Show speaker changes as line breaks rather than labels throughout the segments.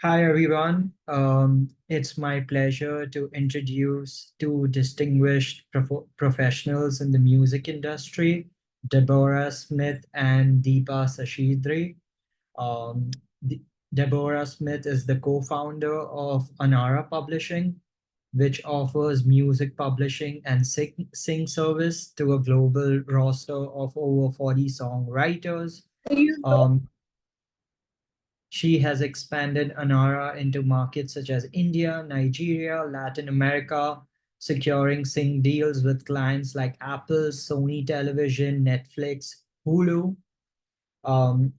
Hi, everyone. It's my pleasure to introduce two distinguished professionals in the music industry, Deborah Smith and Deepa Seshadri. Um, De- Deborah Smith is the co-founder of Anara Publishing, which offers music publishing and sing service to a global roster of over 40 songwriters. Um, she has expanded Anara into markets such as India, Nigeria, Latin America, securing sing deals with clients like Apple, Sony Television, Netflix, Hulu. Um,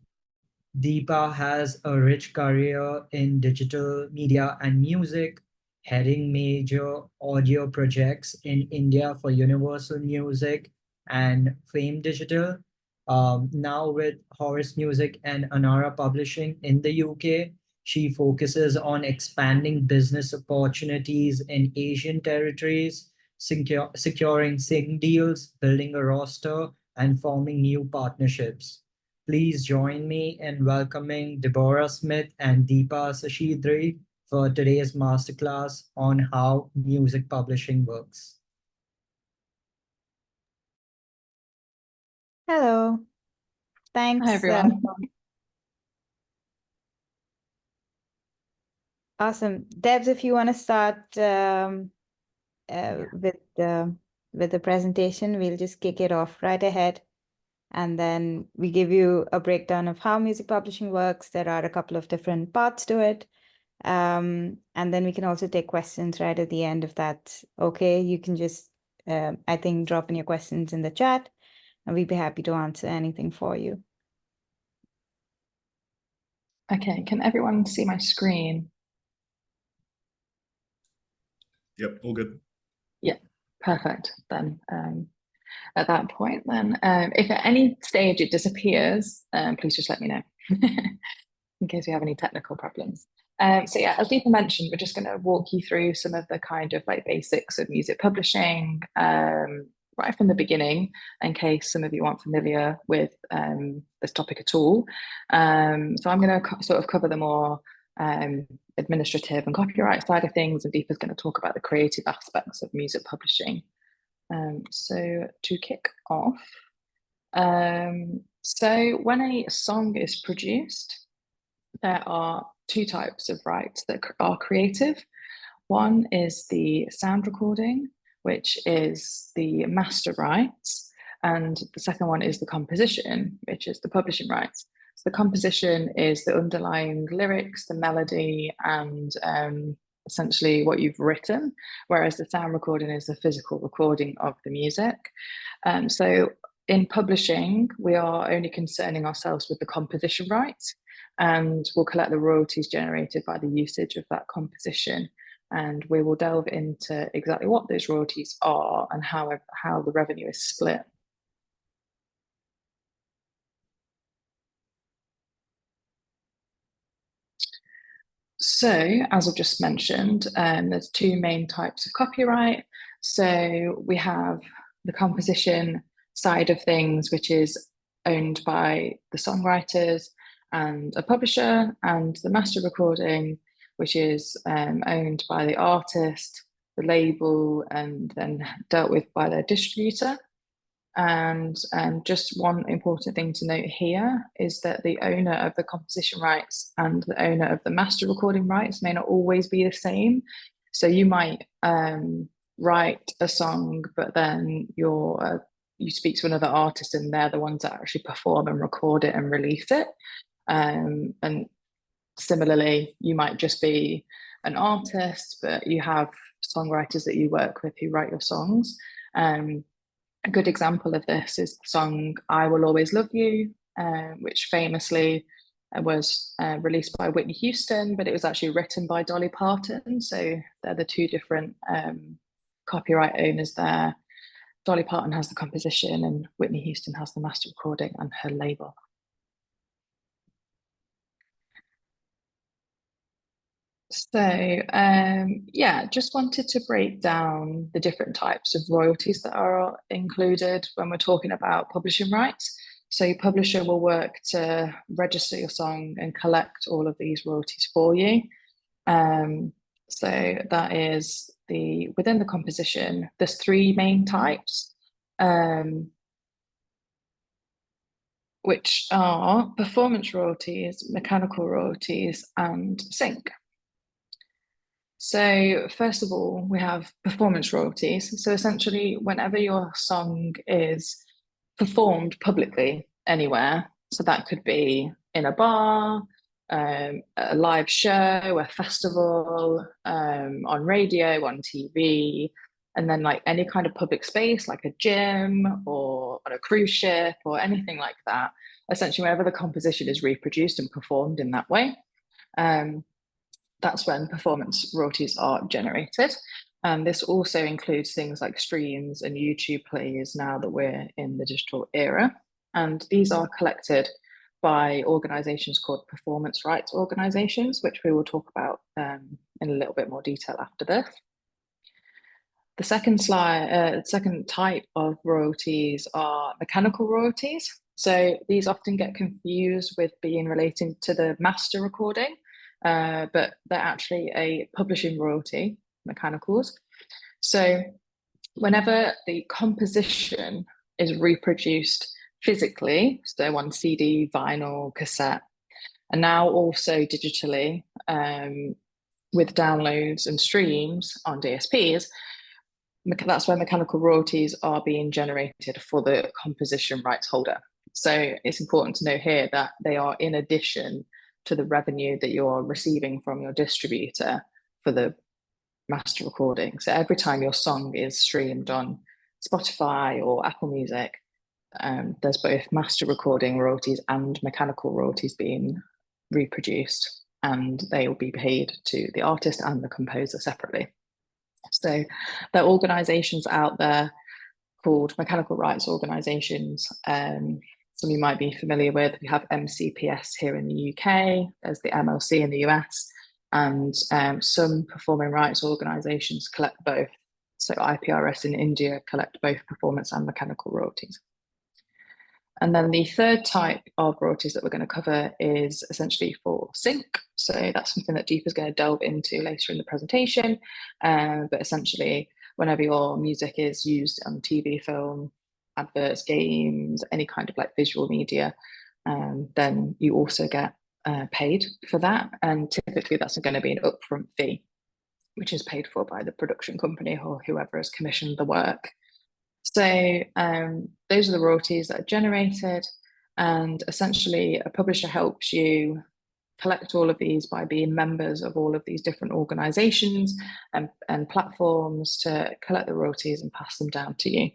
Deepa has a rich career in digital media and music, heading major audio projects in India for Universal Music and Fame Digital. Now with Horus Music and Anara Publishing in the UK, she focuses on expanding business opportunities in Asian territories, securing sing deals, building a roster, and forming new partnerships. Please join me in welcoming Deborah Smith and Deepa Seshadri for today's masterclass on how music publishing works.
Hello, thanks.
Hi, everyone.
Awesome. Debs, if you want to start with the presentation, we'll just kick it off right ahead. And then we give you a breakdown of how music publishing works. There are a couple of different parts to it. And then we can also take questions right at the end if that's okay. You can just, I think, drop in your questions in the chat, and we'd be happy to answer anything for you.
Okay, can everyone see my screen?
Yep, all good.
Yeah, perfect. Then at that point, then if at any stage it disappears, please just let me know in case we have any technical problems. So yeah, as Deepa mentioned, we're just going to walk you through some of the kind of like basics of music publishing right from the beginning, in case some of you aren't familiar with this topic at all. So I'm going to sort of cover the more administrative and copyright side of things, and Deepa's going to talk about the creative aspects of music publishing. So to kick off, so when a song is produced, there are two types of rights that are creative. One is the sound recording, which is the master rights, and the second one is the composition, which is the publishing rights. So the composition is the underlying lyrics, the melody, and essentially what you've written, whereas the sound recording is the physical recording of the music. So in publishing, we are only concerning ourselves with the composition rights, and we'll collect the royalties generated by the usage of that composition. And we will delve into exactly what those royalties are and how the revenue is split. So, as I've just mentioned, there's two main types of copyright. So we have the composition side of things, which is owned by the songwriters and a publisher, and the master recording, which is owned by the artist, the label, and then dealt with by their distributor. And just one important thing to note here is that the owner of the composition rights and the owner of the master recording rights may not always be the same. So you might write a song, but then you speak to another artist and they're the ones that actually perform and record it and release it. And similarly, you might just be an artist, but you have songwriters that you work with who write your songs. A good example of this is the song I Will Always Love You, which famously was released by Whitney Houston, but it was actually written by Dolly Parton. So they're the two different copyright owners there. Dolly Parton has the composition and Whitney Houston has the master recording and her label. So yeah, just wanted to break down the different types of royalties that are included when we're talking about publishing rights. So your publisher will work to register your song and collect all of these royalties for you. So that is within the composition, there's three main types, which are performance royalties, mechanical royalties, and sync. So first of all, we have performance royalties. So essentially, whenever your song is performed publicly anywhere, so that could be in a bar, a live show, a festival, on radio, on TV, and then like any kind of public space, like a gym or on a cruise ship or anything like that. Essentially, whenever the composition is reproduced and performed in that way, that's when performance royalties are generated. And this also includes things like streams and YouTube plays now that we're in the digital era. And these are collected by organizations called performance rights organizations, which we will talk about in a little bit more detail after this. The second type of royalties are mechanical royalties. So these often get confused with being relating to the master recording, but they're actually a publishing royalty, mechanicals. So whenever the composition is reproduced physically, so on CD, vinyl, cassette, and now also digitally with downloads and streams on DSPs, that's where mechanical royalties are being generated for the composition rights holder. So it's important to know here that they are in addition to the revenue that you're receiving from your distributor for the master recording. So every time your song is streamed on Spotify or Apple Music, there's both master recording royalties and mechanical royalties being reproduced, and they will be paid to the artist and the composer separately. So there are organizations out there called mechanical rights organizations. Some you might be familiar with. We have MCPS here in the UK, there's the MLC in the US, and some performing rights organizations collect both. So IPRS in India collect both performance and mechanical royalties. And then the third type of royalties that we're going to cover is essentially for sync. So that's something that Deepa is going to delve into later in the presentation. But essentially, whenever your music is used on TV, film, adverts, games, any kind of like visual media, then you also get paid for that. And typically that's going to be an upfront fee, which is paid for by the production company or whoever has commissioned the work. So those are the royalties that are generated, and essentially a publisher helps you collect all of these by being members of all of these different organizations and platforms to collect the royalties and pass them down to you.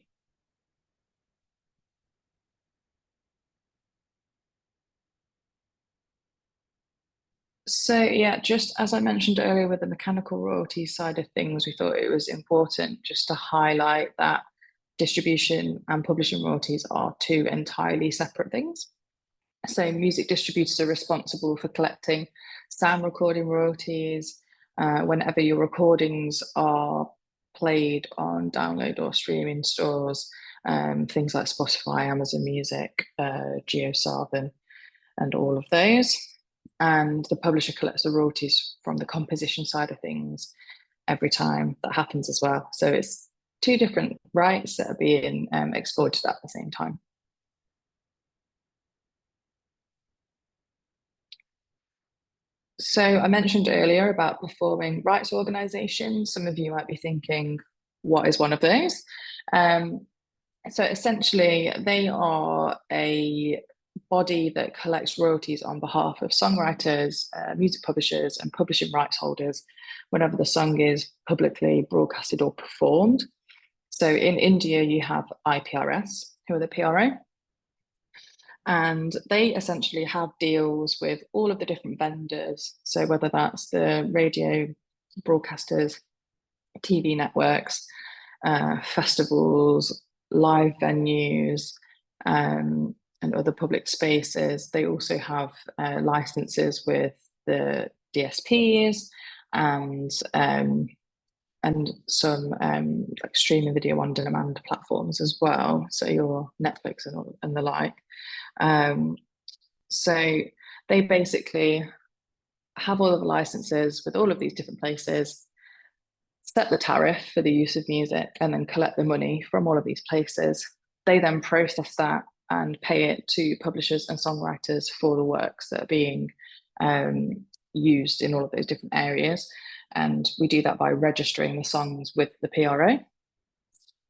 So yeah, just as I mentioned earlier with the mechanical royalties side of things, we thought it was important just to highlight that distribution and publishing royalties are two entirely separate things. So music distributors are responsible for collecting sound recording royalties whenever your recordings are played on download or streaming stores, things like Spotify, Amazon Music, JioSaavn, and all of those. And the publisher collects the royalties from the composition side of things every time that happens as well. So it's two different rights that are being exploited at the same time. So I mentioned earlier about performing rights organizations. Some of you might be thinking, what is one of those? So essentially, they are a body that collects royalties on behalf of songwriters, music publishers, and publishing rights holders whenever the song is publicly broadcasted or performed. So in India, you have IPRS, who are the PRO, and they essentially have deals with all of the different vendors. So whether that's the radio broadcasters, TV networks, festivals, live venues, and other public spaces. They also have licenses with the DSPs and some like streaming video on demand platforms as well. So your Netflix and the like. So they basically have all of the licenses with all of these different places, set the tariff for the use of music, and then collect the money from all of these places. They then process that and pay it to publishers and songwriters for the works that are being used in all of those different areas. And we do that by registering the songs with the PRO.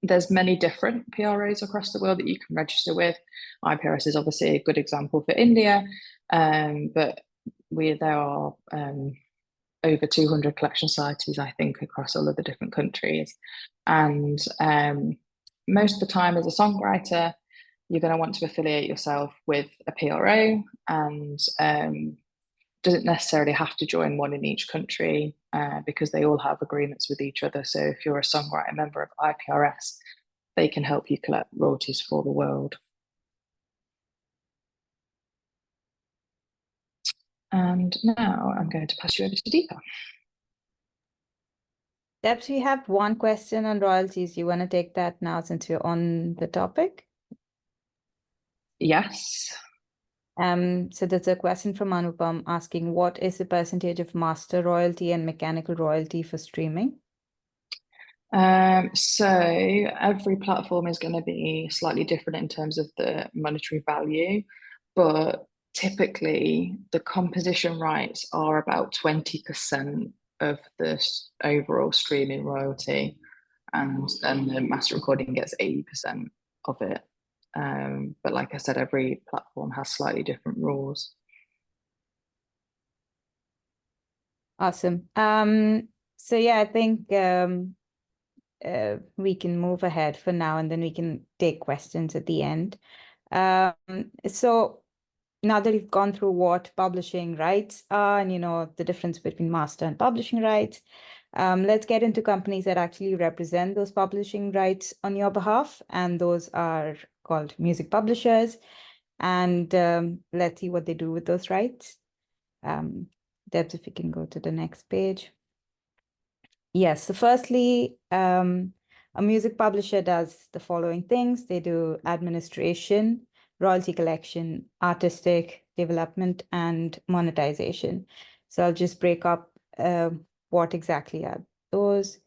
There's many different PROs across the world that you can register with. IPRS is obviously a good example for India, but there are over 200 collection societies, I think, across all of the different countries. And most of the time as a songwriter, you're going to want to affiliate yourself with a PRO, and doesn't necessarily have to join one in each country because they all have agreements with each other. So if you're a songwriter member of IPRS, they can help you collect royalties for the world. And now I'm going to pass you over to Deepa.
Debs, we have one question on royalties. You want to take that now since we're on the topic?
Yes.
So there's a question from Anupam asking, what is the percentage of master royalty and mechanical royalty for streaming?
So every platform is going to be slightly different in terms of the monetary value, but typically the composition rights are about 20% of the overall streaming royalty, and then the master recording gets 80% of it. But like I said, every platform has slightly different rules.
Awesome. So yeah, I think we can move ahead for now, and then we can take questions at the end. So now that we've gone through what publishing rights are and, the difference between master and publishing rights, let's get into companies that actually represent those publishing rights on your behalf. And those are called music publishers. And let's see what they do with those rights. Debs, if you can go to the next page. Yes, so firstly, a music publisher does the following things. They do administration, royalty collection, artistic development, and monetization. So I'll just break up what exactly are those.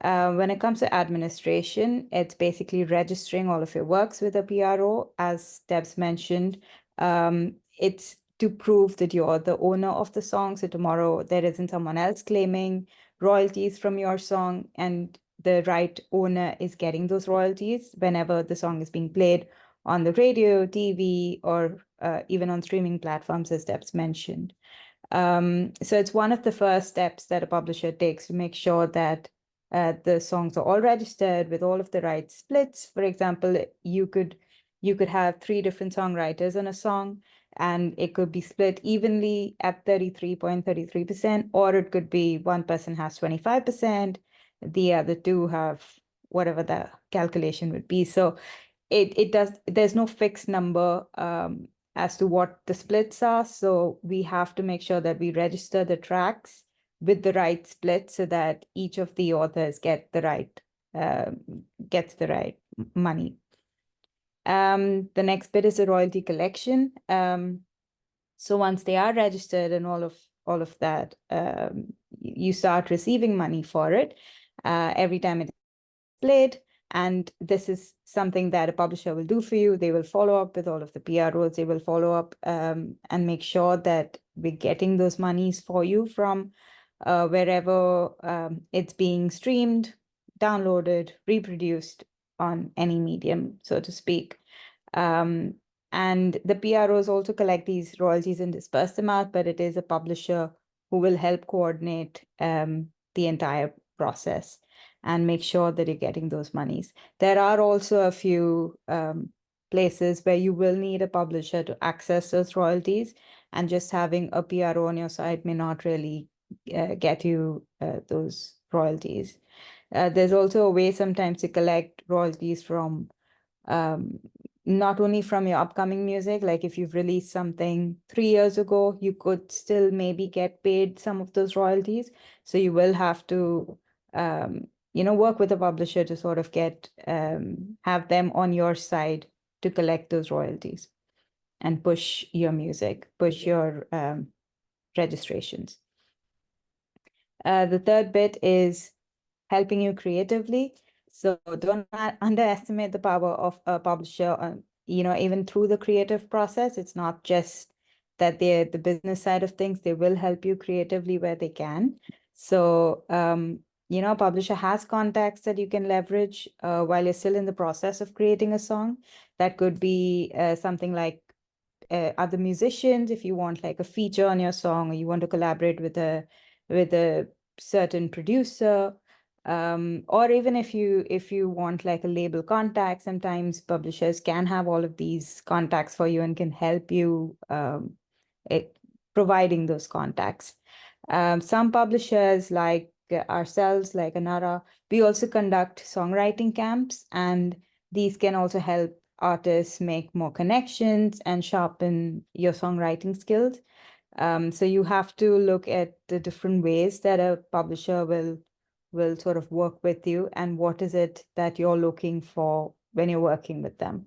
When it comes to administration, it's basically registering all of your works with a PRO. As Debs mentioned, it's to prove that you're the owner of the song. So tomorrow there isn't someone else claiming royalties from your song, and the right owner is getting those royalties whenever the song is being played on the radio, TV, or even on streaming platforms, as Debs mentioned. So it's one of the first steps that a publisher takes to make sure that the songs are all registered with all of the rights splits. For example, you could have 3 different songwriters on a song, and it could be split evenly at 33.33%, or it could be one person has 25%, the other 2 have whatever the calculation would be. So there's no fixed number as to what the splits are. So we have to make sure that we register the tracks with the right split so that each of the authors gets the right money. The next bit is a royalty collection. So once they are registered and all of that, you start receiving money for it every time it's played. And this is something that a publisher will do for you. They will follow up with all of the PROs. They will follow up and make sure that we're getting those monies for you from wherever it's being streamed, downloaded, reproduced on any medium, so to speak. And the PROs also collect these royalties and disperse them out, but it is a publisher who will help coordinate the entire process and make sure that you're getting those monies. There are also a few places where you will need a publisher to access those royalties, and just having a PRO on your side may not really get you those royalties. There's also a way sometimes to collect royalties from not only from your upcoming music, like if you've released something 3 years ago, you could still maybe get paid some of those royalties. So you will have to work with a publisher to sort of have them on your side to collect those royalties. and push your music, push your registrations. The third bit is helping you creatively. So don't underestimate the power of a publisher, even through the creative process. It's not just that they're the business side of things, they will help you creatively where they can. So, a publisher has contacts that you can leverage while you're still in the process of creating a song. That could be something like other musicians, if you want like a feature on your song, or you want to collaborate with a certain producer, or even if you want like a label contact. Sometimes publishers can have all of these contacts for you and can help you providing those contacts. Some publishers like ourselves, like Anara, we also conduct songwriting camps, and these can also help artists make more connections and sharpen your songwriting skills. So you have to look at the different ways that a publisher will sort of work with you, and what is it that you're looking for when you're working with them.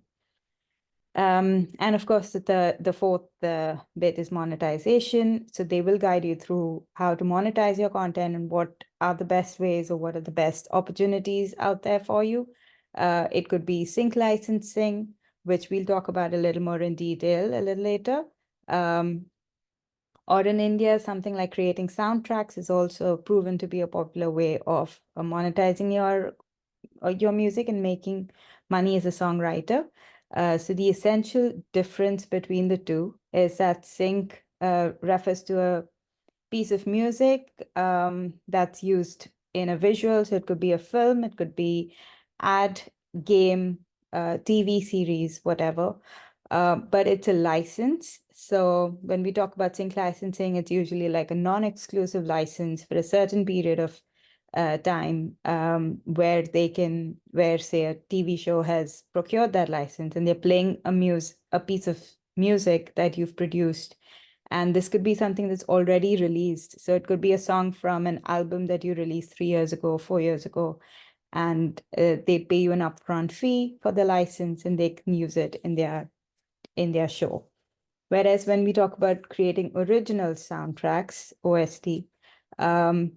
And of course, the fourth bit is monetization. So they will guide you through how to monetize your content and what are the best ways or what are the best opportunities out there for you. It could be sync licensing, which we'll talk about a little more in detail a little later. Or in India, something like creating soundtracks is also proven to be a popular way of monetizing your music and making money as a songwriter. So the essential difference between the two is that sync refers to a piece of music that's used in a visual. So it could be a film, it could be ad, game, TV series, whatever. But it's a license. So when we talk about sync licensing, it's usually like a non-exclusive license for a certain period of time where say a TV show has procured that license and they're playing a piece of music that you've produced. And this could be something that's already released. So it could be a song from an album that you released 3 years ago, 4 years ago, and they pay you an upfront fee for the license and they can use it in their show. Whereas when we talk about creating original soundtracks, OST,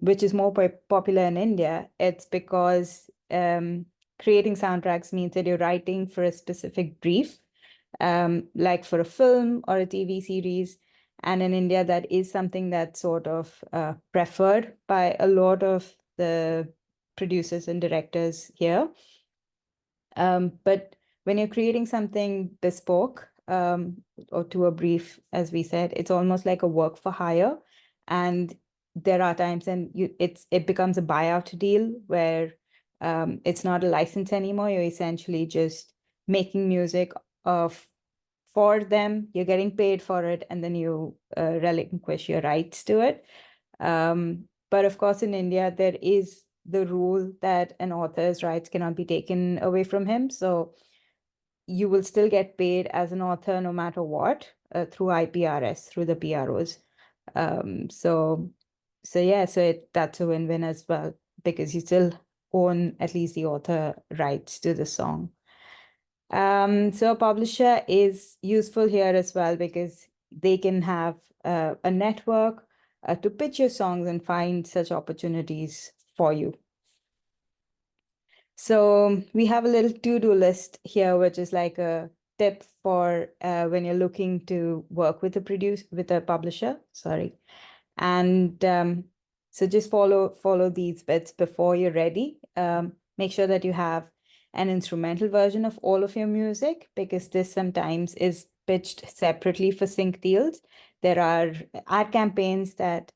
which is more popular in India, it's because creating soundtracks means that you're writing for a specific brief, like for a film or a TV series. And in India, that is something that's sort of preferred by a lot of the producers and directors here. But when you're creating something bespoke or to a brief, as we said, it's almost like a work for hire. And there are times when it becomes a buyout deal where it's not a license anymore. You're essentially just making music for them. You're getting paid for it, and then you relinquish your rights to it. But of course, in India, there is the rule that an author's rights cannot be taken away from him. So you will still get paid as an author no matter what through IPRS, through the PROs. So that's a win-win as well, because you still own at least the author rights to the song. So a publisher is useful here as well because they can have a network to pitch your songs and find such opportunities for you. So we have a little to-do list here, which is like a tip for when you're looking to work with a publisher. Sorry, and so just follow these bits before you're ready. Make sure that you have an instrumental version of all of your music, because this sometimes is pitched separately for sync deals. There are ad campaigns that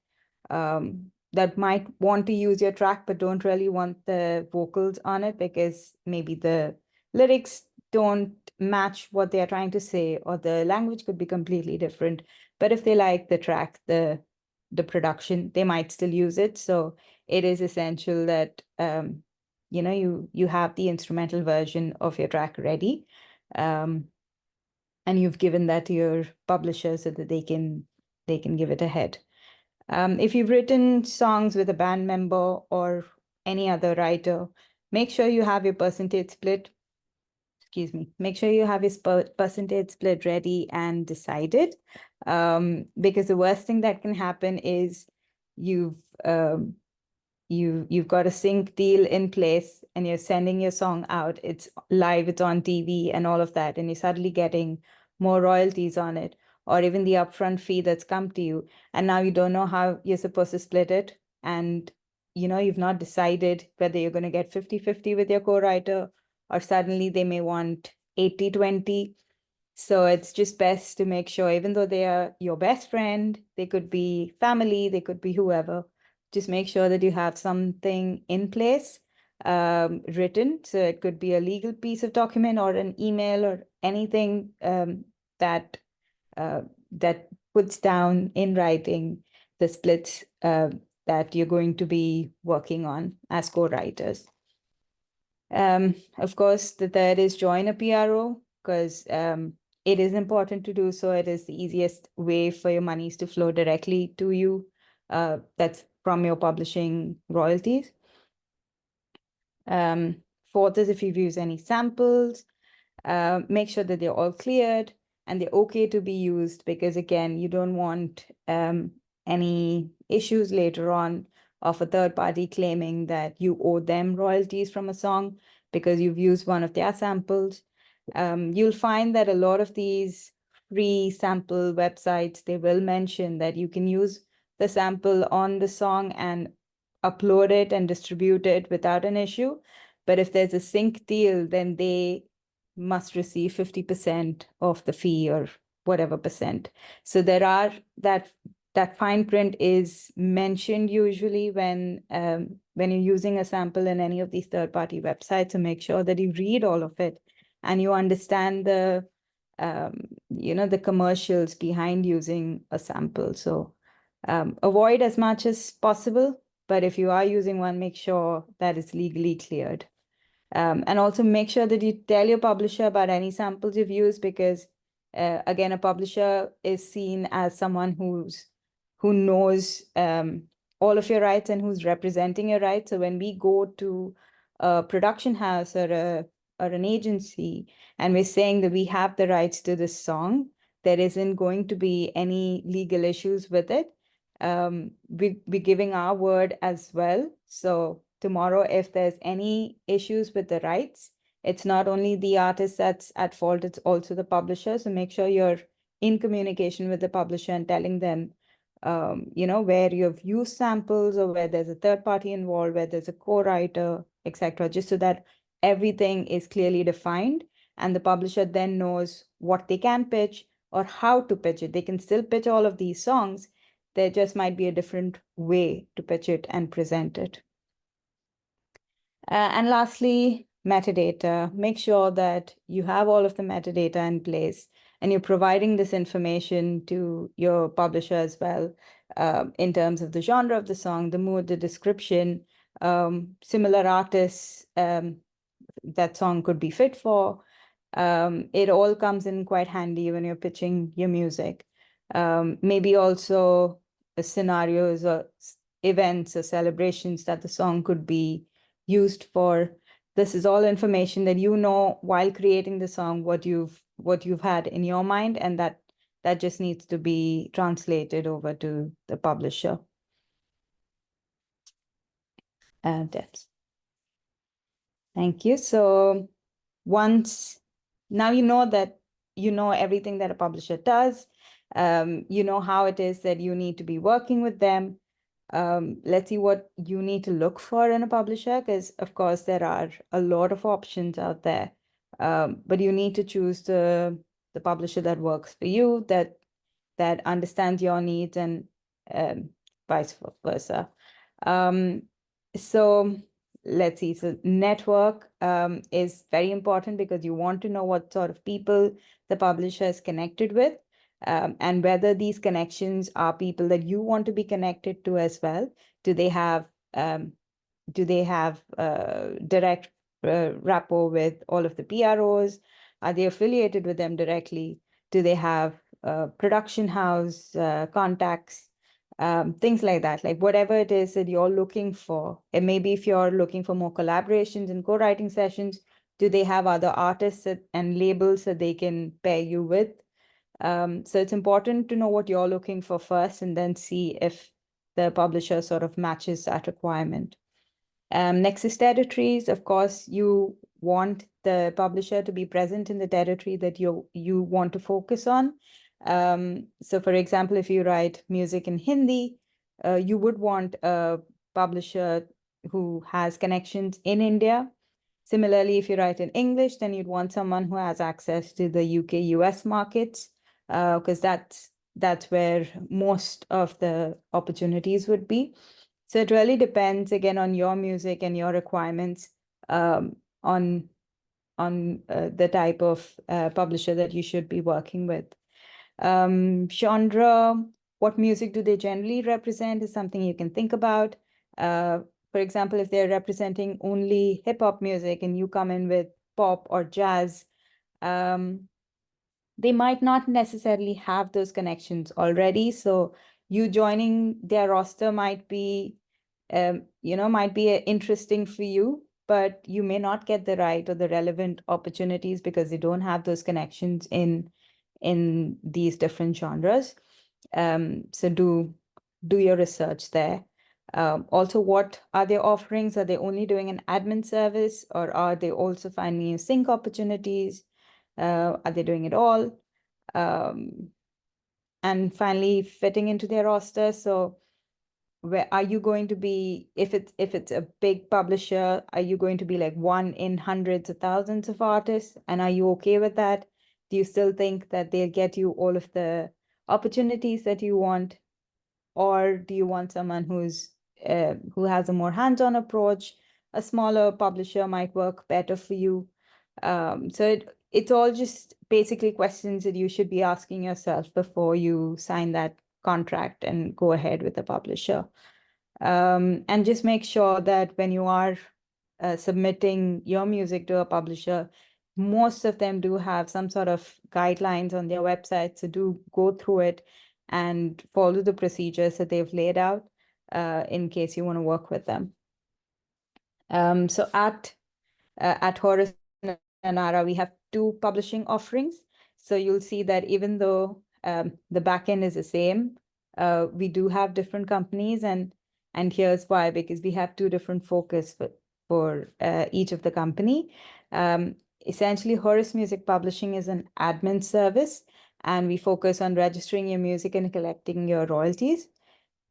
might want to use your track but don't really want the vocals on it because maybe the lyrics don't match what they're trying to say, or the language could be completely different. But if they like the track, the production, they might still use it. So it is essential that you have the instrumental version of your track ready, and you've given that to your publisher so that they can give it ahead. If you've written songs with a band member or any other writer, make sure you have your percentage split excuse me, make sure you have your percentage split ready and decided, because the worst thing that can happen is you've got a sync deal in place and you're sending your song out, it's live, it's on TV and all of that, and you're suddenly getting more royalties on it, or even the upfront fee that's come to you, and now you don't know how you're supposed to split it, and you've not decided whether you're going to get 50-50 with your co-writer, or suddenly they may want 80-20. So it's just best to make sure, even though they are your best friend, they could be family, they could be whoever, just make sure that you have something in place, written. So it could be a legal piece of document or an email or anything, that that puts down in writing the splits that you're going to be working on as co-writers. Of course, the third is join a PRO, because it is important to do so. It is the easiest way for your monies to flow directly to you. That's from your publishing royalties. Fourth is if you've used any samples, make sure that they're all cleared and they're okay to be used, because again, you don't want any issues later on of a third party claiming that you owe them royalties from a song because you've used one of their samples. You'll find that a lot of these free sample websites, they will mention that you can use the sample on the song and upload it and distribute it without an issue. But if there's a sync deal, then they must receive 50% of the fee or whatever percent. So there are that fine print is mentioned usually when you're using a sample in any of these third-party websites. So make sure that you read all of it and you understand the the commercials behind using a sample. So avoid as much as possible, but if you are using one, make sure that it's legally cleared. And also make sure that you tell your publisher about any samples you've used, because again, a publisher is seen as someone who knows all of your rights and who's representing your rights. So when we go to a production house or an agency and we're saying that we have the rights to this song, there isn't going to be any legal issues with it. We're giving our word as well. So tomorrow, if there's any issues with the rights, it's not only the artist that's at fault, it's also the publisher. So make sure you're in communication with the publisher and telling them, where you've used samples or where there's a third party involved, where there's a co-writer, etc., just so that everything is clearly defined and the publisher then knows what they can pitch or how to pitch it. They can still pitch all of these songs. There just might be a different way to pitch it and present it. And lastly, metadata. Make sure that you have all of the metadata in place and you're providing this information to your publisher as well, in terms of the genre of the song, the mood, the description, similar artists that song could be fit for. It all comes in quite handy when you're pitching your music. Maybe also scenarios or events or celebrations that the song could be used for. This is all information that while creating the song, what you've had in your mind, and that just needs to be translated over to the publisher. Debs. Thank you. So now you know that everything that a publisher does. You know how it is that you need to be working with them. Let's see what you need to look for in a publisher, because of course there are a lot of options out there, but you need to choose the publisher that works for you, that understands your needs, and vice versa. So let's see. So network is very important, because you want to know what sort of people the publisher is connected with. And whether these connections are people that you want to be connected to as well. Do they have direct rapport with all of the PROs? Are they affiliated with them directly? Do they have production house contacts? Things like that, like whatever it is that you're looking for. And maybe if you're looking for more collaborations and co-writing sessions, Do they have other artists and labels that they can pair you with? So it's important to know what you're looking for first and then see if the publisher sort of matches that requirement. Next is territories. Of course, you want the publisher to be present in the territory that you want to focus on. So for example, if you write music in Hindi, you would want a publisher who has connections in India. Similarly, if you write in English, then you'd want someone who has access to the UK, US markets, because that's where most of the opportunities would be. So it really depends, again, on your music and your requirements, on the type of publisher that you should be working with. Genre, what music do they generally represent is something you can think about. For example, if they're representing only hip hop music and you come in with pop or jazz, they might not necessarily have those connections already. So you joining their roster might be, might be interesting for you, but you may not get the right or the relevant opportunities because they don't have those connections in these different genres. So do your research there. Also, what are their offerings? Are they only doing an admin service, or are they also finding you sync opportunities? Are they doing it all? And finally, fitting into their roster. So where are you going to be, if it's a big publisher, are you going to be like one in hundreds of thousands of artists? And are you okay with that? Do you still think that they'll get you all of the opportunities that you want? Or do you want someone who has a more hands-on approach? A smaller publisher might work better for you. So it's all just basically questions that you should be asking yourself before you sign that contract and go ahead with the publisher. And just make sure that when you are submitting your music to a publisher, most of them do have some sort of guidelines on their website. So do go through it and follow the procedures that they've laid out in case you want to work with them. So at Horus and Anara, we have two publishing offerings. So you'll see that even though the backend is the same, we do have different companies, and here's why, because we have two different focus for each of the company. Essentially, Horus Music Publishing is an admin service, and we focus on registering your music and collecting your royalties.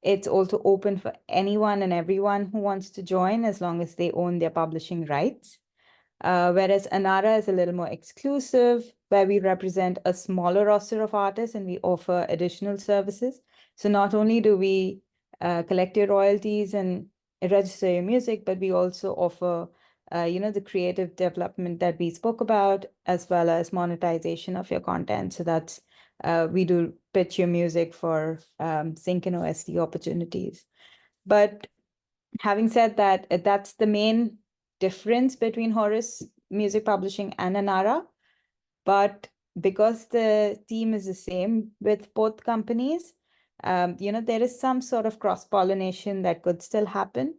It's also open for anyone and everyone who wants to join, as long as they own their publishing rights. Whereas Anara is a little more exclusive, where we represent a smaller roster of artists and we offer additional services. So not only do we collect your royalties and register your music, but we also offer the creative development that we spoke about, as well as monetization of your content. So that's we do pitch your music for sync and OST opportunities. But having said that, that's the main difference between Horus Music Publishing and Anara. But because the team is the same with both companies, there is some sort of cross-pollination that could still happen.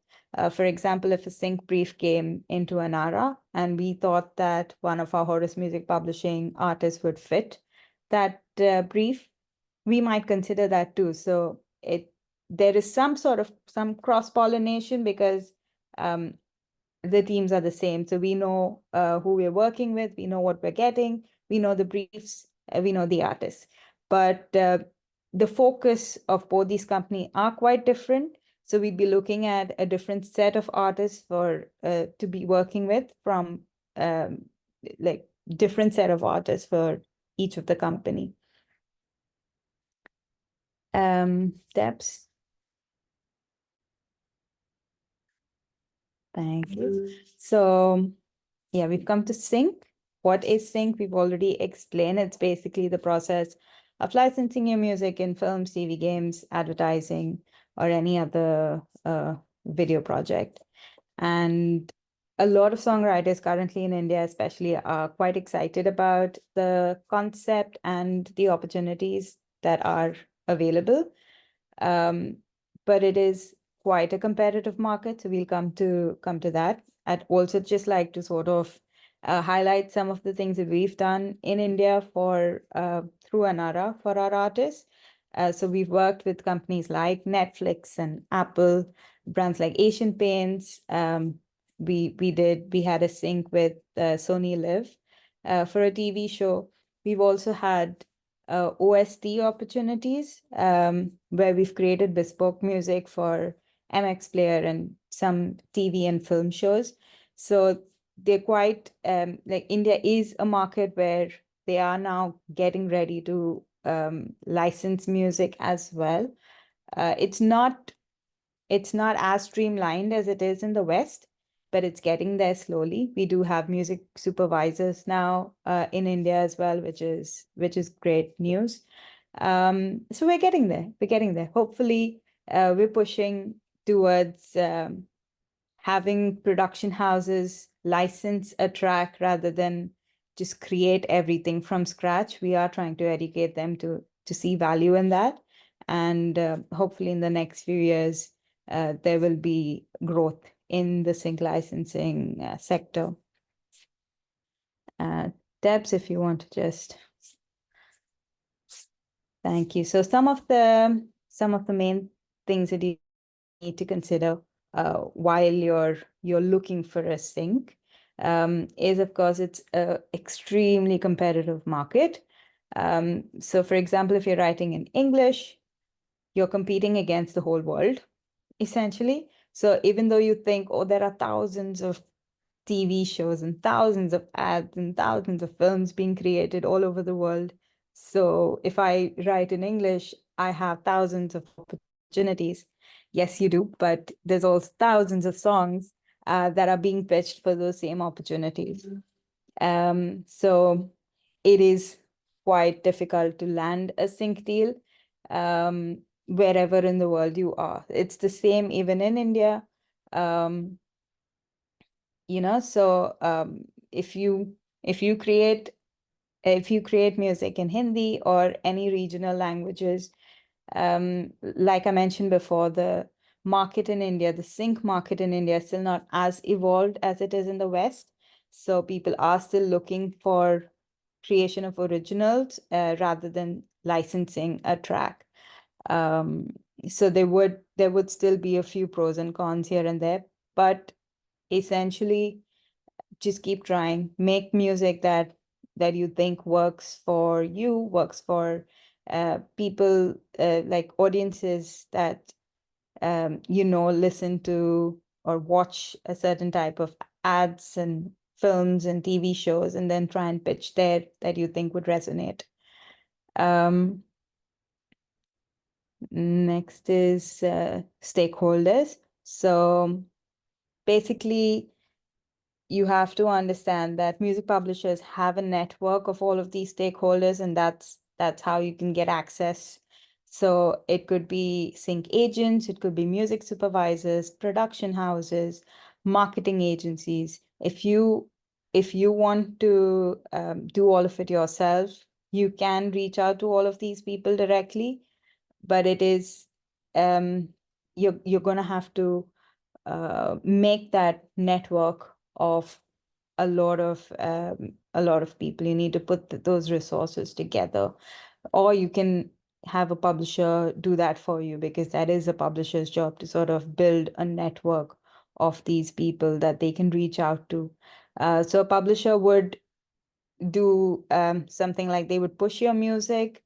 For example, if a sync brief came into Anara and we thought that one of our Horus Music Publishing artists would fit that brief, we might consider that too. So there is some cross-pollination because the teams are the same. So we know who we're working with, we know what we're getting, we know the briefs, we know the artists. But the focus of both these companies are quite different. So we'd be looking at a different set of artists to be working with, from like different set of artists for each of the company. Debs. Thank you. So yeah, we've come to sync. What is sync? We've already explained. It's basically the process of licensing your music in films, TV, games, advertising, or any other video project. And a lot of songwriters currently in India especially are quite excited about the concept and the opportunities that are available. But it is quite a competitive market, so we'll come to that. I'd also just like to sort of highlight some of the things that we've done in India for through Anara for our artists. So we've worked with companies like Netflix and Apple, brands like Asian Paints. We had a sync with Sony Live for a TV show. We've also had OST opportunities where we've created bespoke music for MX Player and some TV and film shows. So they're quite like India is a market where they are now getting ready to license music as well. It's not as streamlined as it is in the West, but it's getting there slowly. We do have music supervisors now in India as well, which is great news. So we're getting there. We're getting there. Hopefully, we're pushing towards having production houses license a track rather than just create everything from scratch. We are trying to educate them to see value in that. And hopefully in the next few years, there will be growth in the sync licensing sector. Debs, if you want to just. Thank you. So some of the main things that you need to consider while you're looking for a sync is, of course, it's an extremely competitive market. So for example, if you're writing in English, you're competing against the whole world, essentially. So even though you think, oh, there are thousands of TV shows and thousands of ads and thousands of films being created all over the world. So if I write in English, I have thousands of opportunities. Yes, you do, but there's also thousands of songs that are being pitched for those same opportunities. So it is quite difficult to land a sync deal wherever in the world you are. It's the same even in India. So if you create music in Hindi or any regional languages, like I mentioned before, the market in India, the sync market in India is still not as evolved as it is in the West. So people are still looking for creation of originals rather than licensing a track. So there would still be a few pros and cons here and there, but essentially just keep trying, make music that you think works for you, works for people, like audiences that listen to or watch a certain type of ads and films and TV shows, and then try and pitch there that you think would resonate. Next is stakeholders. So basically, you have to understand that music publishers have a network of all of these stakeholders, and that's how you can get access. So it could be sync agents, it could be music supervisors, production houses, marketing agencies. If you want to do all of it yourself, you can reach out to all of these people directly, but it is you're gonna have to make that network of a lot of people. You need to put those resources together, or you can have a publisher do that for you, because that is a publisher's job to sort of build a network of these people that they can reach out to. So a publisher would do something like they would push your music,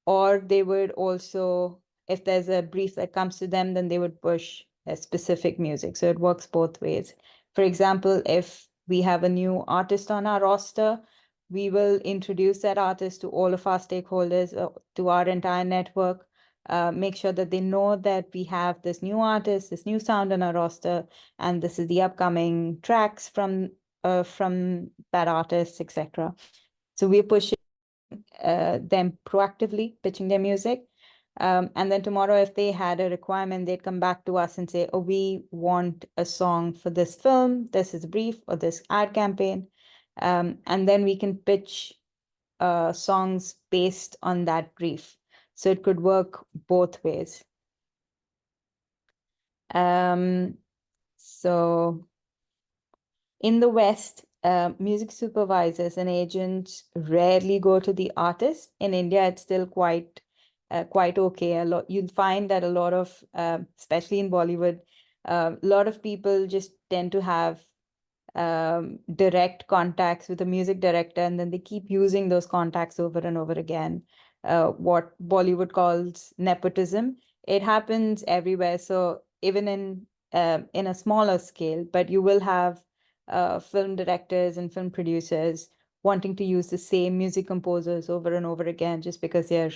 or they would also, if there's a brief that comes to them, then they would push a specific music. So it works both ways. For example, if we have a new artist on our roster, we will introduce that artist to all of our stakeholders, to our entire network, make sure that they know that we have this new artist, this new sound on our roster, and this is the upcoming tracks from that artist, etc. So we're pushing them proactively, pitching their music. And then tomorrow, if they had a requirement, they'd come back to us and say, oh, we want a song for this film, this is a brief, or this ad campaign. And then we can pitch songs based on that brief. So it could work both ways. So in the West, music supervisors and agents rarely go to the artist. In India, it's still quite okay. You'll find that a lot of, especially in Bollywood, a lot of people just tend to have direct contacts with a music director, and then they keep using those contacts over and over again. What Bollywood calls nepotism. It happens everywhere. So even in a smaller scale, but you will have film directors and film producers wanting to use the same music composers over and over again just because they're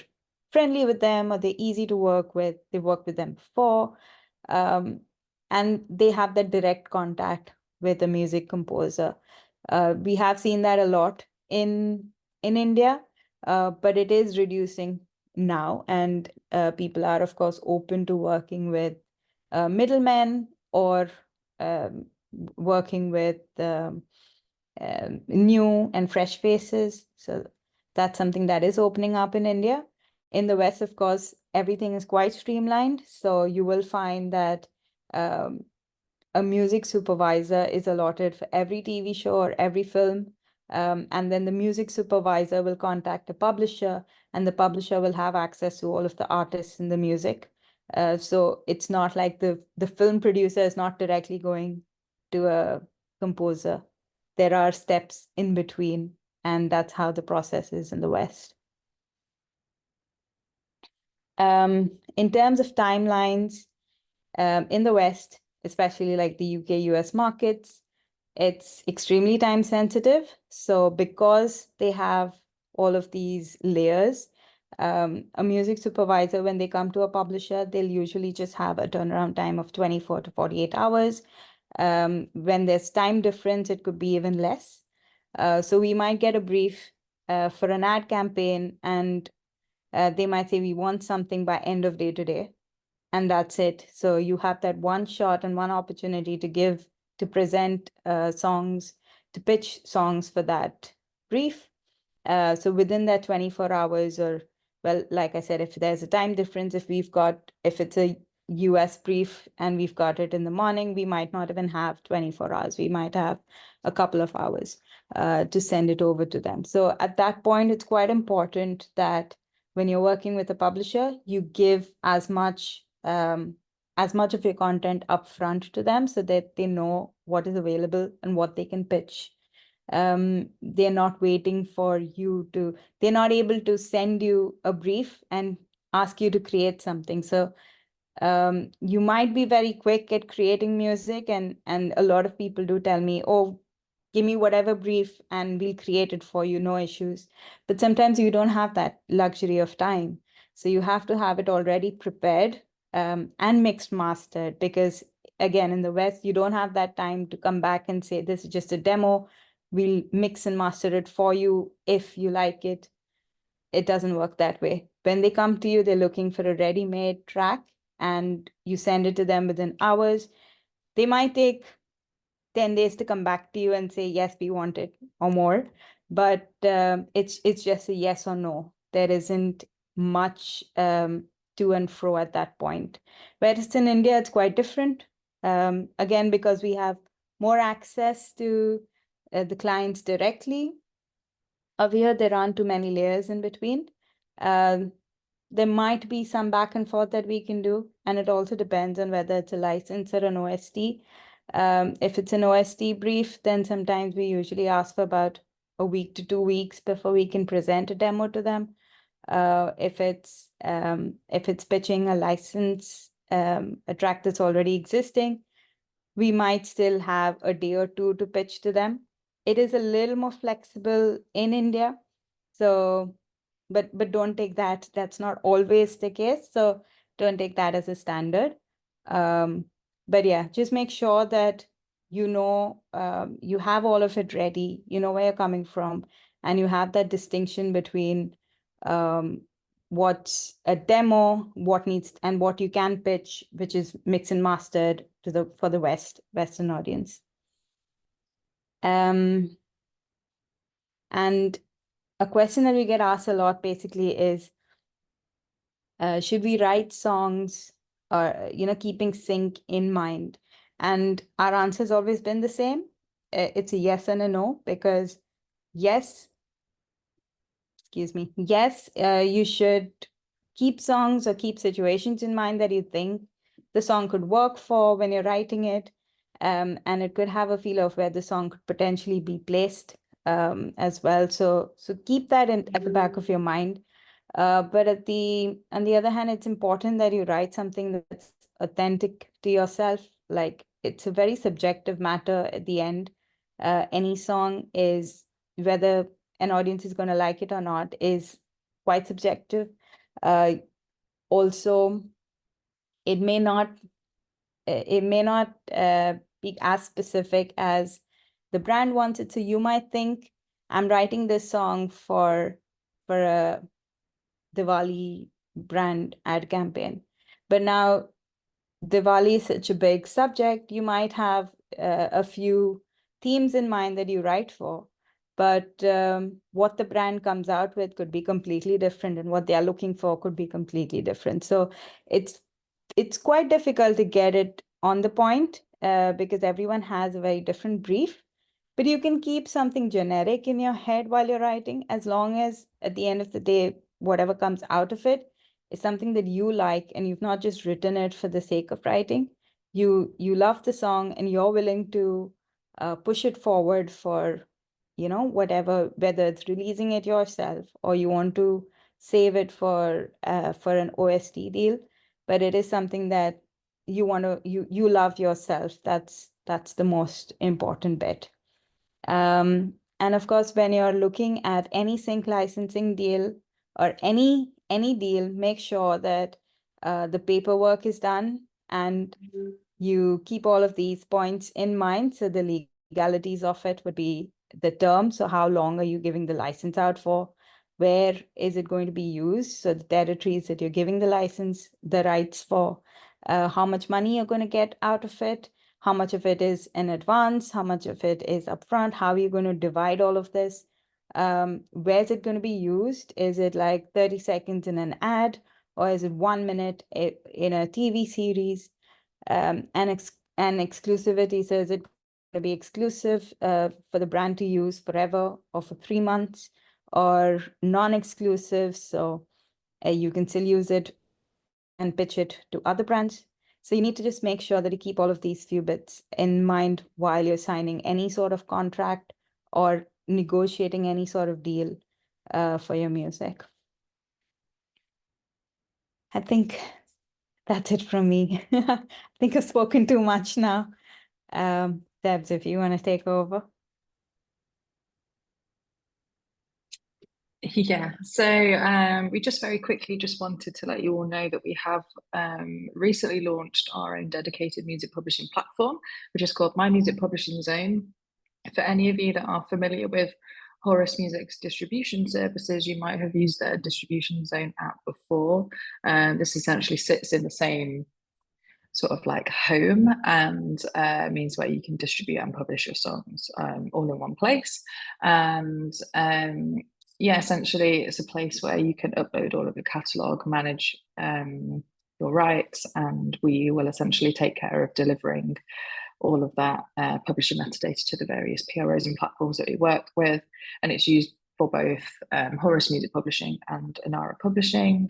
friendly with them or they're easy to work with. They've worked with them before. And they have that direct contact with a music composer. We have seen that a lot in India, but it is reducing now, and people are, of course, open to working with middlemen or working with new and fresh faces. So that's something that is opening up in India. In the West, of course, everything is quite streamlined. So you will find that a music supervisor is allotted for every TV show or every film. And then the music supervisor will contact a publisher, and the publisher will have access to all of the artists in the music. So it's not like the film producer is not directly going to a composer. There are steps in between, and that's how the process is in the West. In terms of timelines, in the West, especially like the UK, US markets, it's extremely time sensitive. So because they have all of these layers, a music supervisor, when they come to a publisher, they'll usually just have a turnaround time of 24 to 48 hours. When there's time difference, it could be even less. So we might get a brief for an ad campaign, and they might say, we want something by end of day today. And that's it. So you have that one shot and one opportunity to present songs, to pitch songs for that brief. So within that 24 hours, or, well, like I said, if there's a time difference, if it's a US brief and we've got it in the morning, we might not even have 24 hours. We might have a couple of hours to send it over to them. So at that point, it's quite important that when you're working with a publisher, you give as much of your content upfront to them so that they know what is available and what they can pitch. They're not waiting for you they're not able to send you a brief and ask you to create something. So you might be very quick at creating music, and a lot of people do tell me, oh, give me whatever brief and we'll create it for you, no issues. But sometimes you don't have that luxury of time. So you have to have it already prepared and mixed mastered, because again, in the West, you don't have that time to come back and say, this is just a demo. We'll mix and master it for you if you like it. It doesn't work that way. When they come to you, they're looking for a ready-made track, and you send it to them within hours. They might take 10 days to come back to you and say, yes, we want it, or more. But it's just a yes or no. There isn't much to and fro at that point. Whereas in India, it's quite different. Again, because we have more access to the clients directly. Over here, there aren't too many layers in between. There might be some back and forth that we can do, and it also depends on whether it's a license or an OST. If it's an OST brief, then sometimes we usually ask for about a week to 2 weeks before we can present a demo to them. If it's pitching a license, a track that's already existing, we might still have a day or two to pitch to them. It is a little more flexible in India. So, but don't take that. That's not always the case. So don't take that as a standard. But yeah, just make sure that you know you have all of it ready, you know where you're coming from, and you have that distinction between what's a demo, what needs, and what you can pitch, which is mixed and mastered for the Western audience. And a question that we get asked a lot basically is, should we write songs or, keeping sync in mind? And our answer has always been the same. it's a yes and a no, because yes, yes, you should keep songs or keep situations in mind that you think the song could work for when you're writing it. And it could have a feel of where the song could potentially be placed as well. So keep that at the back of your mind. But on the other hand, it's important that you write something that's authentic to yourself. Like, it's a very subjective matter at the end. Any song is, whether an audience is going to like it or not, is quite subjective. Also, it may not be as specific as the brand wants it. So you might think, I'm writing this song for a Diwali brand ad campaign, but now Diwali is such a big subject, you might have a few themes in mind that you write for, but what the brand comes out with could be completely different, and what they are looking for could be completely different. So it's quite difficult to get it on the point because everyone has a very different brief. But you can keep something generic in your head while you're writing, as long as at the end of the day, whatever comes out of it is something that you like, and you've not just written it for the sake of writing. You love the song, and you're willing to push it forward for, whatever, whether it's releasing it yourself or you want to save it for an OST deal. But it is something that you love yourself. That's the most important bit. And of course, when you're looking at any sync licensing deal or any deal, make sure that the paperwork is done, and you keep all of these points in mind. So the legalities of it would be the term. So how long are you giving the license out for? Where is it going to be used? So the territories that you're giving the license, the rights for, how much money you're going to get out of it, how much of it is in advance, how much of it is upfront, how are you going to divide all of this? Where is it going to be used? Is it like 30 seconds in an ad, or is it 1 minute in a TV series? And exclusivity, so is it going to be exclusive for the brand to use forever or for 3 months, or non-exclusive, so you can still use it and pitch it to other brands? So you need to just make sure that you keep all of these few bits in mind while you're signing any sort of contract or negotiating any sort of deal for your music. I think that's it from me. I think I've spoken too much now. Debs, if you want to take over.
Yeah, so we just very quickly just wanted to let you all know that we have recently launched our own dedicated music publishing platform, which is called My Music Publishing Zone. For any of you that are familiar with Horus Music's distribution services, you might have used their distribution zone app before. This essentially sits in the same sort of like home, and means where you can distribute and publish your songs all in one place. And yeah, essentially it's a place where you can upload all of your catalogue, manage your rights, and we will essentially take care of delivering all of that publisher metadata to the various PROs and platforms that we work with. And it's used for both Horus Music Publishing and Anara Publishing.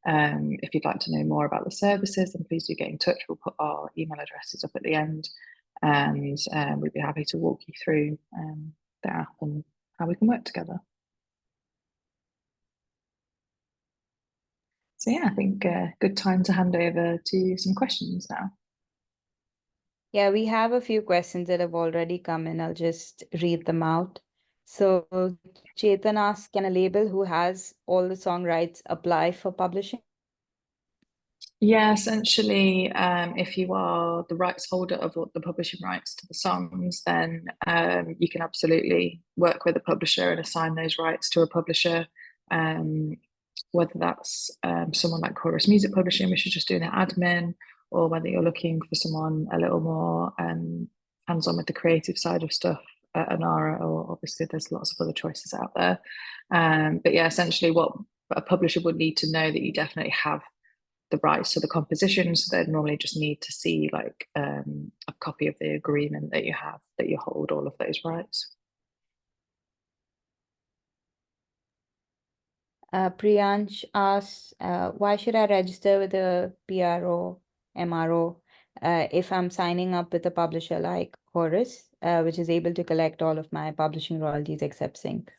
If you'd like to know more about the services, then please do get in touch. We'll put our email addresses up at the end, and we'd be happy to walk you through the app and how we can work together. So yeah, I think good time to hand over to some questions now.
Yeah, we have a few questions that have already come in. I'll just read them out. So Chetan asks, can a label who has all the song rights apply for publishing?
Yeah, essentially, if you are the rights holder of the publishing rights to the songs, then you can absolutely work with a publisher and assign those rights to a publisher, whether that's someone like Horus Music Publishing, which is just doing the admin, or whether you're looking for someone a little more hands-on with the creative side of stuff at Anara, or obviously there's lots of other choices out there. But yeah, essentially what a publisher would need to know that you definitely have the rights to the composition. So they'd normally just need to see like a copy of the agreement that you have, that you hold all of those rights.
Priyansh asks, why should I register with a PRO, MRO, if I'm signing up with a publisher like Horus, which is able to collect all of my publishing royalties except sync?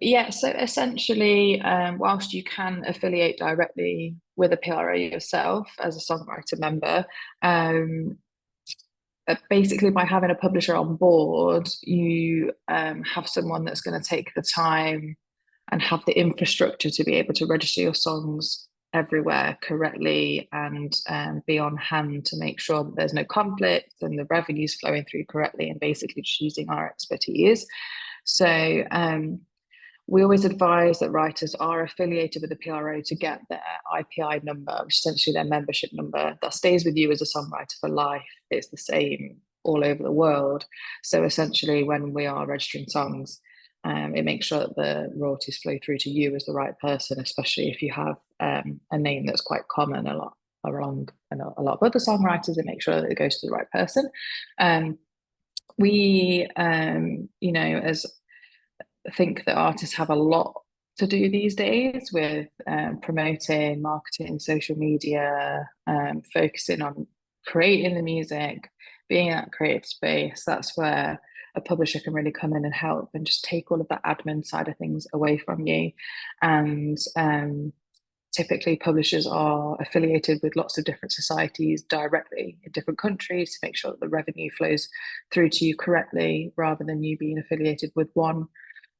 Yeah, so essentially, whilst you can affiliate directly with a PRO yourself as a songwriter member, basically by having a publisher on board, you have someone that's going to take the time and have the infrastructure to be able to register your songs everywhere correctly and be on hand to make sure that there's no conflict and the revenue's flowing through correctly, and basically just using our expertise. So we always advise that writers are affiliated with the PRO to get their IPI number, which is essentially their membership number, that stays with you as a songwriter for life. It's the same all over the world. So essentially, when we are registering songs, it makes sure that the royalties flow through to you as the right person, especially if you have a name that's quite common a lot around a lot of other songwriters. It makes sure that it goes to the right person. We, you know, as think that artists have a lot to do these days with promoting, marketing, social media, focusing on creating the music, being in that creative space. That's where a publisher can really come in and help and just take all of that admin side of things away from you. And typically publishers are affiliated with lots of different societies directly in different countries to make sure that the revenue flows through to you correctly, rather than you being affiliated with one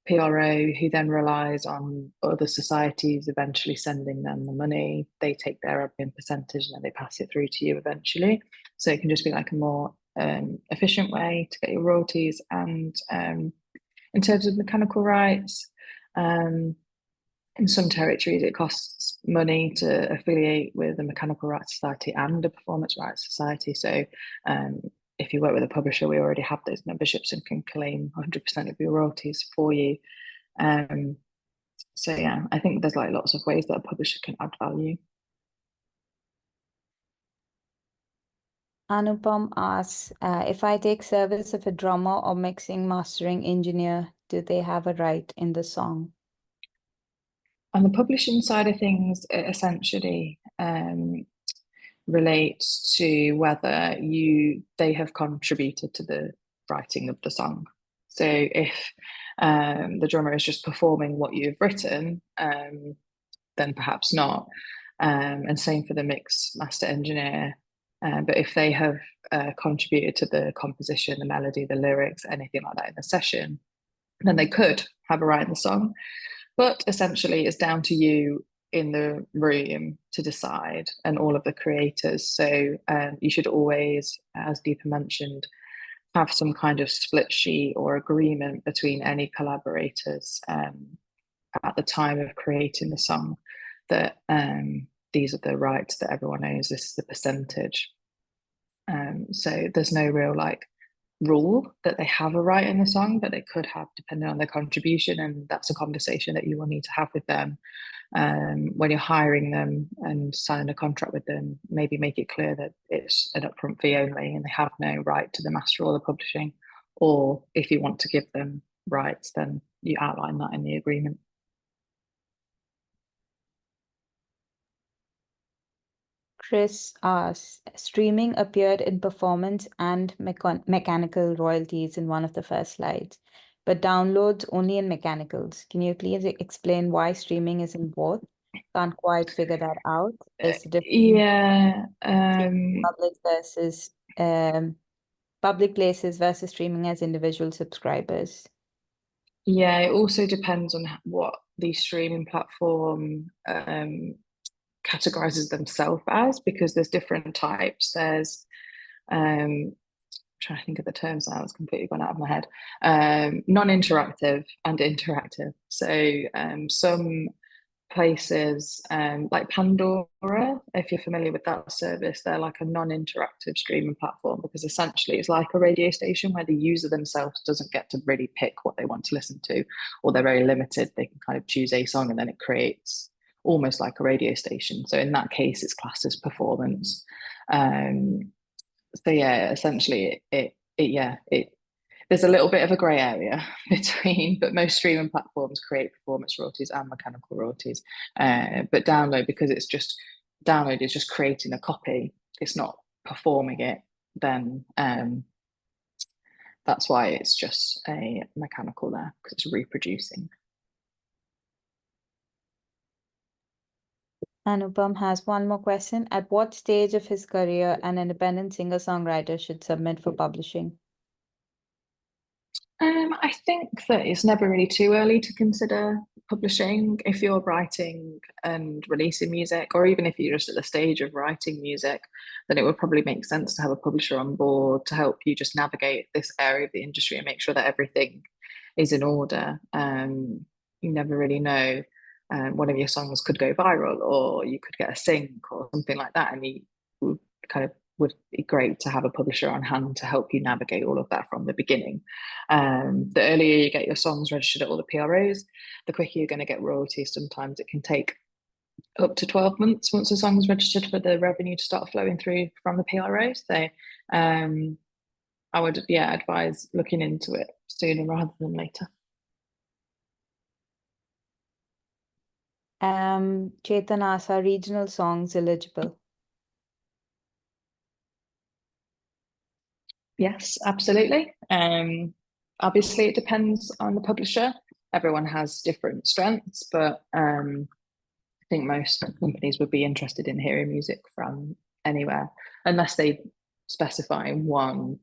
PRO who then relies on other societies eventually sending them the money. They take their admin percentage and then they pass it through to you eventually. So it can just be like a more efficient way to get your royalties. And in terms of mechanical rights, in some territories it costs money to affiliate with a mechanical rights society and a performance rights society. So if you work with a publisher, we already have those memberships and can claim 100% of your royalties for you. So yeah, I think there's like lots of ways that a publisher can add value.
Anupam asks, if I take service of a drummer or mixing mastering engineer, do they have a right in the song?
On the publishing side of things, it essentially relates to whether they have contributed to the writing of the song. So if the drummer is just performing what you've written, then perhaps not. And same for the mix master engineer. But if they have contributed to the composition, the melody, the lyrics, anything like that in the session, then they could have a right in the song. But essentially, it's down to you in the room to decide, and all of the creators. So you should always, as Deepa mentioned, have some kind of split sheet or agreement between any collaborators at the time of creating the song, that these are the rights that everyone knows, this is the percentage. So there's no real like rule that they have a right in the song, but they could have depending on their contribution, and that's a conversation that you will need to have with them when you're hiring them and signing a contract with them. Maybe make it clear that it's an upfront fee only and they have no right to the master or the publishing, or if you want to give them rights, then you outline that in the agreement.
Chris asks, streaming appeared in performance and mechanical royalties in one of the first slides, but downloads only in mechanicals. Can you please explain why streaming is in both? Can't quite figure that out. Is the difference
Yeah.
public versus public places versus streaming as individual subscribers?
Yeah, it also depends on what the streaming platform categorizes themselves as, because there's different types. There's trying to think of the terms now, it's completely gone out of my head. Non-interactive and interactive. So some places like Pandora, if you're familiar with that service, they're like a non-interactive streaming platform, because essentially it's like a radio station where the user themselves doesn't get to really pick what they want to listen to, or they're very limited. They can kind of choose a song and then it creates almost like a radio station. So in that case, it's classed as performance. So yeah, essentially there's a little bit of a grey area between, but most streaming platforms create performance royalties and mechanical royalties. But download, because it's just download is just creating a copy, it's not performing it, then that's why it's just a mechanical there, because it's reproducing.
Anupam has one more question. At what stage of his career an independent singer-songwriter should submit for publishing?
I think that it's never really too early to consider publishing. If you're writing and releasing music, or even if you're just at the stage of writing music, then it would probably make sense to have a publisher on board to help you just navigate this area of the industry and make sure that everything is in order. You never really know. One of your songs could go viral, or you could get a sync or something like that, and you kind of would be great to have a publisher on hand to help you navigate all of that from the beginning. The earlier you get your songs registered at all the PROs, the quicker you're going to get royalties. Sometimes it can take up to 12 months once a song is registered for the revenue to start flowing through from the PROs. So I would advise looking into it sooner rather than later.
Chetan asks, are regional songs eligible?
Yes, absolutely. Obviously, it depends on the publisher. Everyone has different strengths, but I think most companies would be interested in hearing music from anywhere, unless they specify one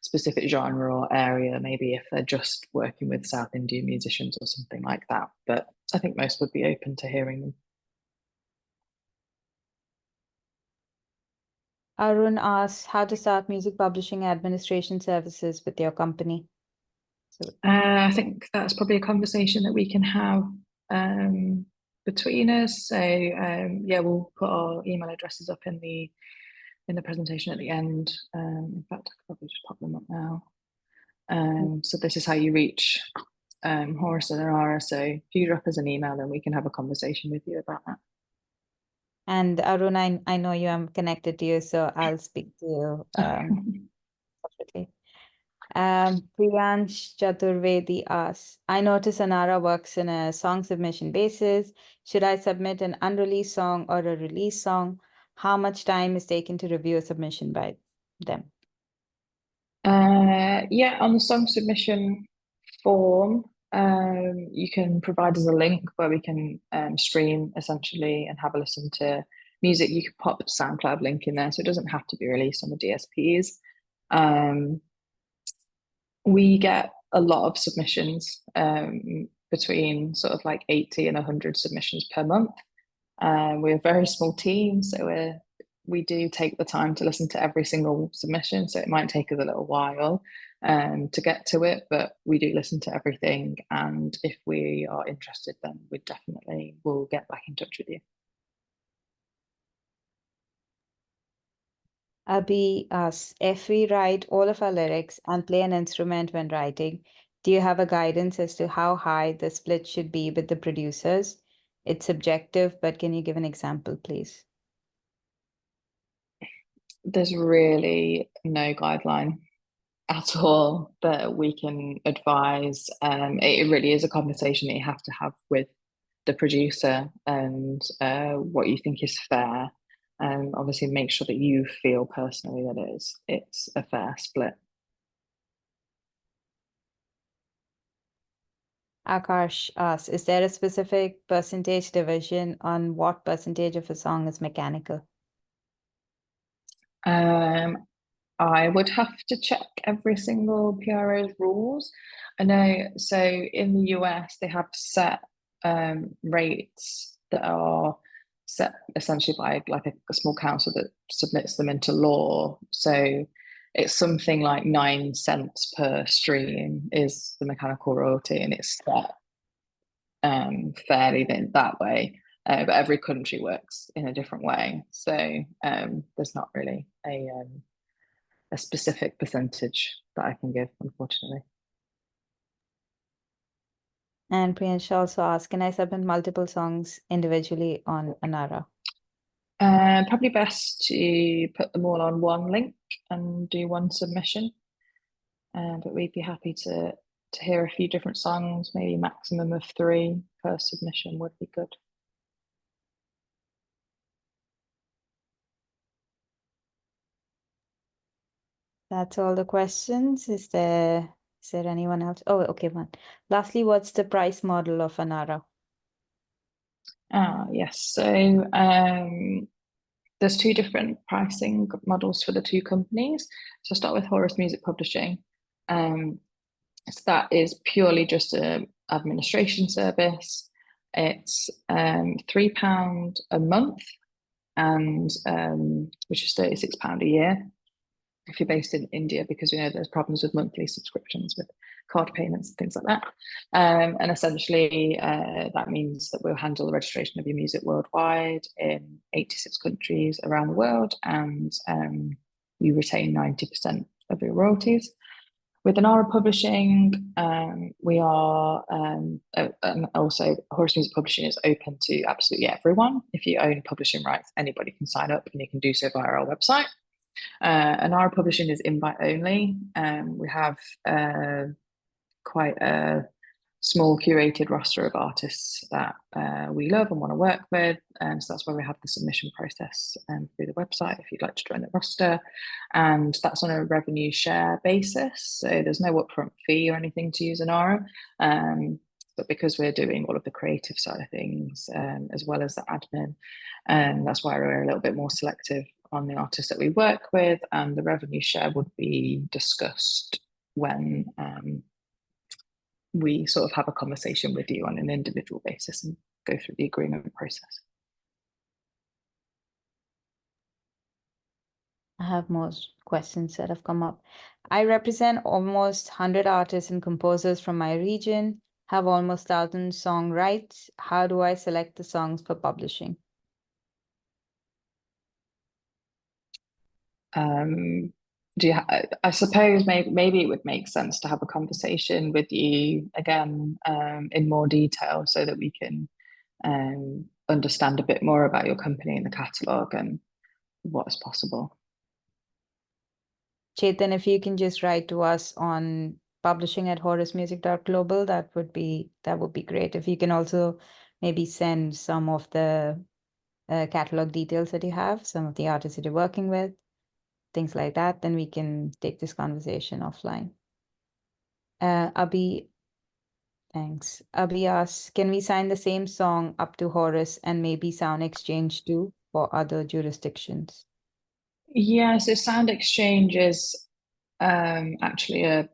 specific genre or area, maybe if they're just working with South Indian musicians or something like that. But I think most would be open to hearing them.
Arun asks, how to start music publishing administration services with your company?
I think that's probably a conversation that we can have between us. So we'll put our email addresses up in the presentation at the end. In fact, I could probably just pop them up now. So this is how you reach Horace and Anara. So if you drop us an email, then we can have a conversation with you about that.
And Arun, I know you, I'm connected to you, so I'll speak to you separately. Priyansh Chaturvedi asks, I notice Anara works in a song submission basis. Should I submit an unreleased song or a released song? How much time is taken to review a submission by them?
On the song submission form, you can provide us a link where we can stream essentially and have a listen to music. You can pop a SoundCloud link in there, so it doesn't have to be released on the DSPs. We get a lot of submissions, between sort of like 80 and 100 submissions per month. We're a very small team, so we do take the time to listen to every single submission, so it might take us a little while to get to it, but we do listen to everything, and if we are interested, then we definitely will get back in touch with you.
Abhi asks, if we write all of our lyrics and play an instrument when writing, do you have a guidance as to how high the split should be with the producers? It's subjective, but can you give an example, please?
There's really no guideline at all that we can advise. It really is a conversation that you have to have with the producer, and what you think is fair. Obviously make sure that you feel personally that it's a fair split.
Akash asks, is there a specific percentage division on what percentage of a song is mechanical?
I would have to check every single PRO's rules. I know, so in the US, they have set rates that are set essentially by like a small council that submits them into law. So it's something like 9 cents per stream is the mechanical royalty, and it's set fairly that way. but every country works in a different way. So there's not really a specific percentage that I can give, unfortunately.
And Priyansh also asked, can I submit multiple songs individually on Anara?
Probably best to put them all on one link and do one submission. But we'd be happy to hear a few different songs, maybe maximum of 3 per submission would be good.
That's all the questions. Is there anyone else? Oh, okay, one. Lastly, what's the price model of Anara?
Yes, so there's 2 different pricing models for the 2 companies. So I'll start with Horus Music Publishing. So that is purely just an administration service. It's £3 a month, and which is £36 a year if you're based in India, because we know there's problems with monthly subscriptions with card payments and things like that. And essentially, that means that we'll handle the registration of your music worldwide in 86 countries around the world, and you retain 90% of your royalties. With Anara Publishing, we are, and also Horus Music Publishing is open to absolutely everyone. If you own publishing rights, anybody can sign up, and you can do so via our website. Anara Publishing is invite only. We have quite a small curated roster of artists that we love and want to work with, and so that's why we have the submission process through the website if you'd like to join the roster, and that's on a revenue share basis, so there's no upfront fee or anything to use Anara, but because we're doing all of the creative side of things as well as the admin, that's why we're a little bit more selective on the artists that we work with, and the revenue share would be discussed when we sort of have a conversation with you on an individual basis and go through the agreement process.
I have most questions that have come up. I represent almost 100 artists and composers from my region, have almost 1,000 song rights. How do I select the songs for publishing?
Do you I suppose maybe it would make sense to have a conversation with you again in more detail so that we can understand a bit more about your company and the catalogue and what is possible.
Chetan, if you can just write to us on publishing@horusmusic.global, that would be great. If you can also maybe send some of the catalog details that you have, some of the artists that you're working with, things like that, then we can take this conversation offline. Abhi, thanks. Abhi asks, can we sign the same song up to Horus and maybe Sound Exchange too for other jurisdictions?
Yeah, so Sound Exchange is actually a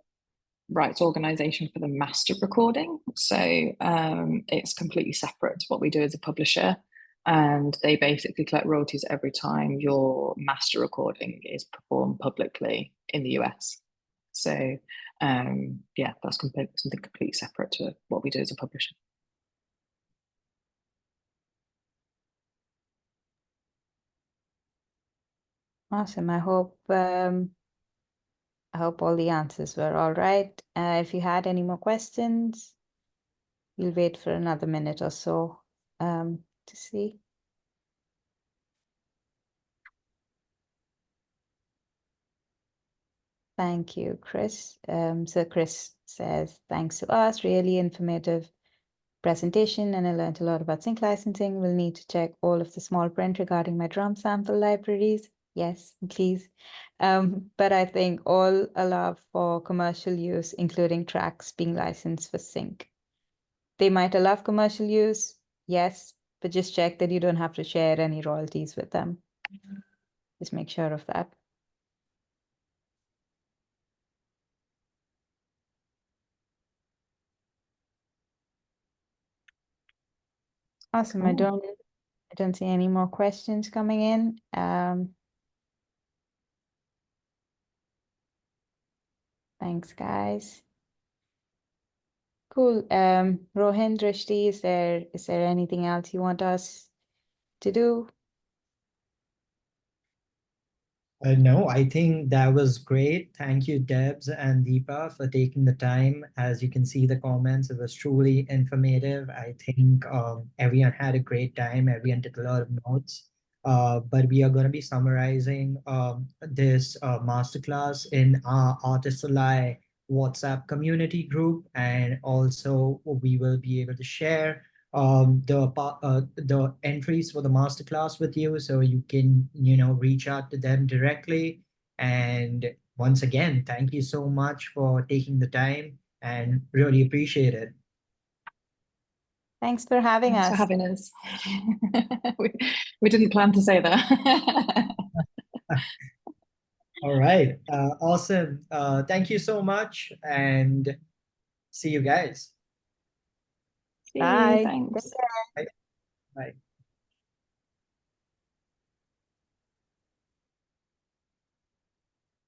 rights organization for the master recording. So it's completely separate to what we do as a publisher. And they basically collect royalties every time your master recording is performed publicly in the US. So yeah, that's something completely separate to what we do as a publisher.
Awesome. I hope all the answers were all right. If you had any more questions, we'll wait for another minute or so to see. Thank you, Chris. So Chris says, thanks to us, really informative presentation, and I learned a lot about sync licensing. We'll need to check all of the small print regarding my drum sample libraries. Yes, please. But I think all allow for commercial use, including tracks being licensed for sync. They might allow commercial use, yes, but just check that you don't have to share any royalties with them. Just make sure of that. Awesome. I don't see any more questions coming in. Thanks, guys. Cool. Rohin, Drishti, is there anything else you want us to do?
No, I think that was great. Thank you, Debs and Deepa, for taking the time. As you can see the comments, it was truly informative. I think everyone had a great time. Everyone took a lot of notes. But we are going to be summarizing this masterclass in our Artists Ally WhatsApp community group, and also we will be able to share the entries for the masterclass with you, so you can reach out to them directly. And once again, thank you so much for taking the time, and really appreciate it.
Thanks for having
Thanks for
us.
having us. we didn't plan to say that.
All right, awesome. Thank you so much, and see you guys.
See you,
Bye.
thanks.
Bye. Bye.